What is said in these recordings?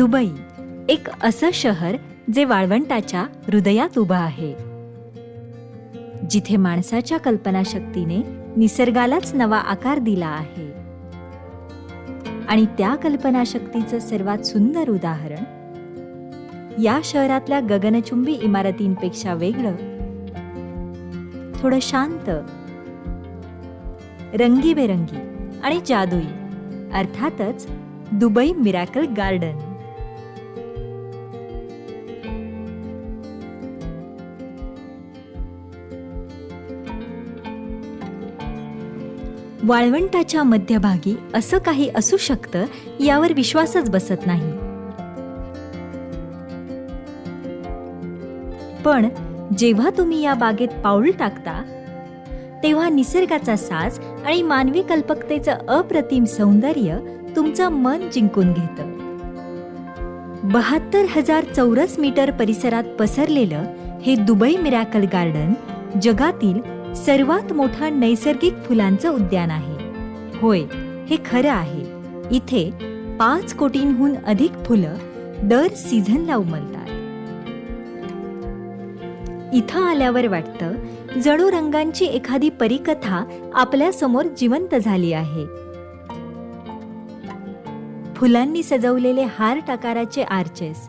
Dubai एक असं शहर जे वाळवंटाच्या हृदयात उभं आहे, जिथे माणसाच्या कल्पनाशक्तीने निसर्गालाच नवा आकार दिला आहे. आणि त्या कल्पनाशक्तीचं सर्वात सुंदर उदाहरण या शहरातल्या गगनचुंबी इमारतींपेक्षा वेगळं, थोडं शांत, रंगीबेरंगी आणि जादुई, अर्थातच दुबई मिरॅकल गार्डन. वाळवंटाच्या मध्यभागी असं काही असू शकतं यावर विश्वासच बसत नाही. पण जेव्हा तुम्ही या बागेत पाऊल टाकता तेव्हा निसर्गाचा साज आणि मानवी कल्पकतेचं अप्रतिम सौंदर्य तुमचं मन जिंकून घेतं. 72,000 चौरस मीटर परिसरात पसरलेलं हे दुबई मिरॅकल गार्डन जगातील सर्वात मोठं नैसर्गिक फुलांचं उद्यान आहे. होय, हे खरं आहे. इथे 5 कोटींहून अधिक फुलं दर सीझनला उमलतात. इथं आल्यावर वाटतं जणू रंगांची एखादी परीकथा आपल्या समोर जिवंत झाली आहे. फुलांनी सजवलेले हार्ट आकाराचे आर्चेस,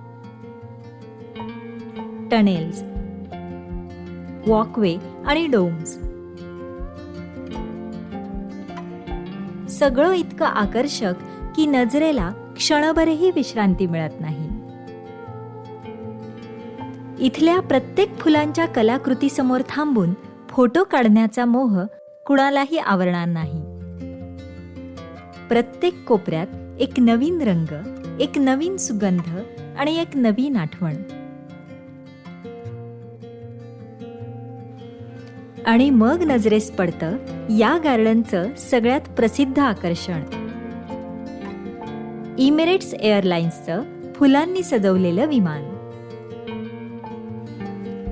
टनेल्स, वॉकवे आणि डोम्स, सगळं इतकं आकर्षक की नजरेला क्षणभरही विश्रांती मिळत नाही. इथल्या प्रत्येक फुलांच्या कलाकृतीसमोर थांबून फोटो काढण्याचा मोह कुणालाही आवरणार नाही. प्रत्येक कोपऱ्यात एक नवीन रंग, एक नवीन सुगंध आणि एक नवीन आठवण. आणि मग नजरेस पडतं या गार्डनचं सगळ्यात प्रसिद्ध आकर्षण, इमिरेट्स एअरलाइन्सचं फुलांनी सजवलेलं विमान.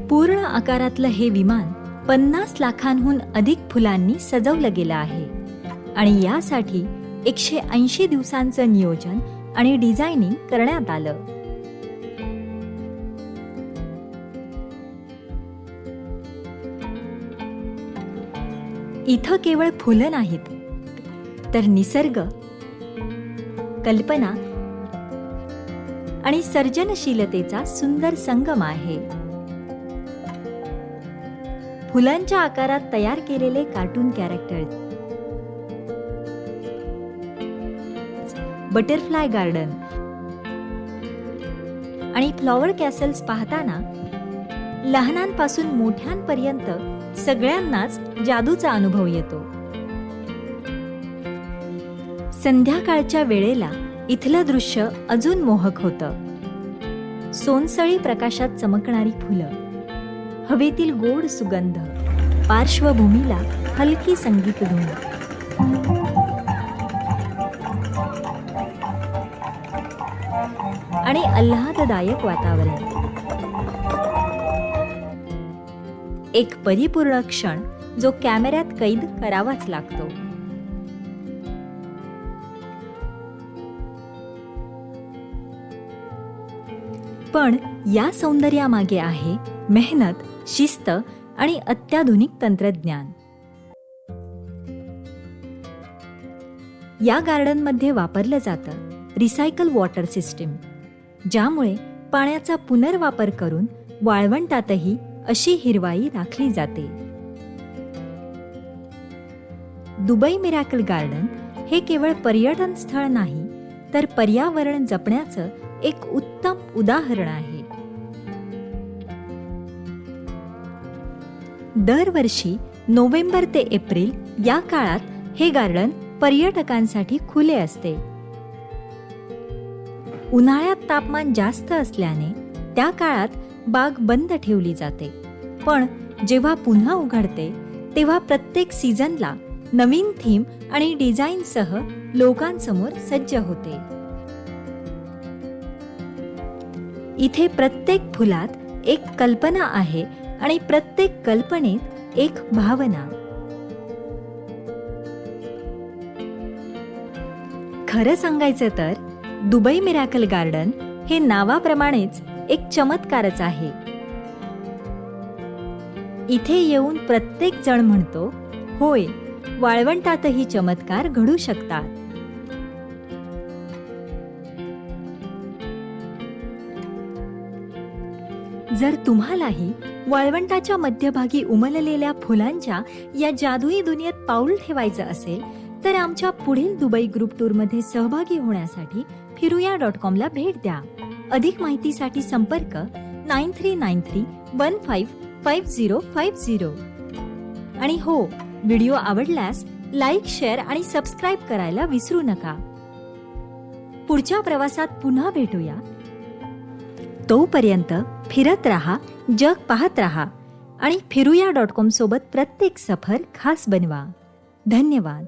पूर्ण आकारातलं हे विमान 50 लाखांहून अधिक फुलांनी सजवलं गेलं आहे. आणि यासाठी 180 दिवसांचं नियोजन आणि डिझायनिंग करण्यात आलं. इथं केवळ फुलं नाहीत, तर निसर्ग, कल्पना आणि सर्जनशीलतेचा सुंदर संगम आहे. फुलांच्या आकारात तयार केलेले कार्टून कॅरेक्टर्स, बटरफ्लाय गार्डन आणि फ्लॉवर कॅसल्स पाहताना लहानांपासून मोठ्यांपर्यंत सगळ्यांनाच जादूचा अनुभव येतो. संध्याकाळच्या वेळेला इथलं दृश्य अजून मोहक होतं. सोनसळी प्रकाशात चमकणारी फुलं, हवेतील गोड सुगंध, पार्श्वभूमीला हलकी संगीत धून. आणि आल्हाददायक वातावरण. एक परिपूर्ण क्षण जो कॅमेऱ्यात कैद करावाच लागतो. पण या सौंदर्यामागे आहे मेहनत, शिस्त आणि अत्याधुनिक तंत्रज्ञान. या गार्डनमध्ये वापरलं जातं रिसायकल वॉटर सिस्टीम, ज्यामुळे पाण्याचा पुनर्वापर करून वाळवंटातही अशी हिरवाई राखली जाते. दुबई मिरॅकल गार्डन हे केवळ पर्यटन स्थळ नाही, तर पर्यावरण जपण्याचं एक उत्तम उदाहरण आहे. दरवर्षी नोव्हेंबर ते एप्रिल या काळात हे गार्डन पर्यटकांसाठी खुले असते. उन्हाळ्यात तापमान जास्त असल्याने त्या काळात बाग बंद ठेवली जाते. पण जेव्हा पुन्हा उघडते तेव्हा प्रत्येक सीझनला नवीन थीम आणि डिझाईनसह लोकांसमोर सज्ज होते. इथे प्रत्येक फुलात एक कल्पना आहे आणि प्रत्येक कल्पनेत एक भावना. खरं सांगायचं तर दुबई मिरॅकल गार्डन हे नावाप्रमाणेच एक चमत्कारच आहे. इथे येऊन प्रत्येक जण म्हणतो, होय, वाळवंटातही चमत्कार घडू शकतात. जर तुम्हालाही वाळवंटाच्या मध्यभागी उमललेल्या फुलांच्या या जादुई दुनियेत पाऊल ठेवायचं असेल तर आमच्या पुढील दुबई ग्रुप टूरमध्ये सहभागी होण्यासाठी फिरूया.com ला भेट द्या. अधिक माहितीसाठी संपर्क 9393155050. आणि हो, व्हिडिओ आवडल्यास लाईक, शेअर आणि सबस्क्राईब करायला विसरू नका. पुढच्या प्रवासात पुन्हा भेटूया. तोपर्यंत फिरत राहा, जग पाहत राहा आणि फिरूया.com सोबत प्रत्येक सफर खास बनवा. धन्यवाद.